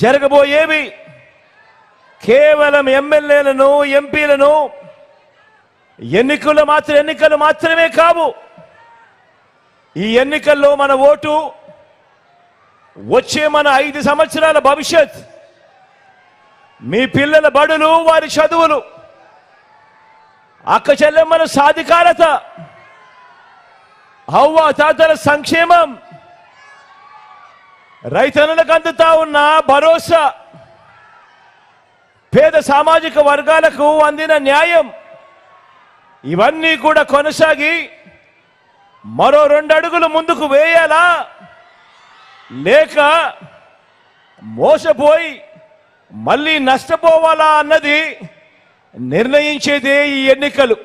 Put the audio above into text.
జరగబోయేవి కేవలం ఎమ్మెల్యేలను ఎంపీలను ఎన్నికలు మాత్రమే కావు. ఈ ఎన్నికల్లో మన ఓటు వచ్చే మన 5 సంవత్సరాల భవిష్యత్, మీ పిల్లల బడులు, వారి చదువులు, అక్క చెల్లెమ్మల సాధికారత, అవ్వ తాతల సంక్షేమం, రైతన్నులకు అందుతా ఉన్న భరోసా, పేద సామాజిక వర్గాలకు అందిన న్యాయం, ఇవన్నీ కూడా కొనసాగి మరో 2 అడుగులు ముందుకు వేయాలా లేక మోసపోయి మళ్ళీ నష్టపోవాలా అన్నది నిర్ణయించేదే ఈ ఎన్నికలు.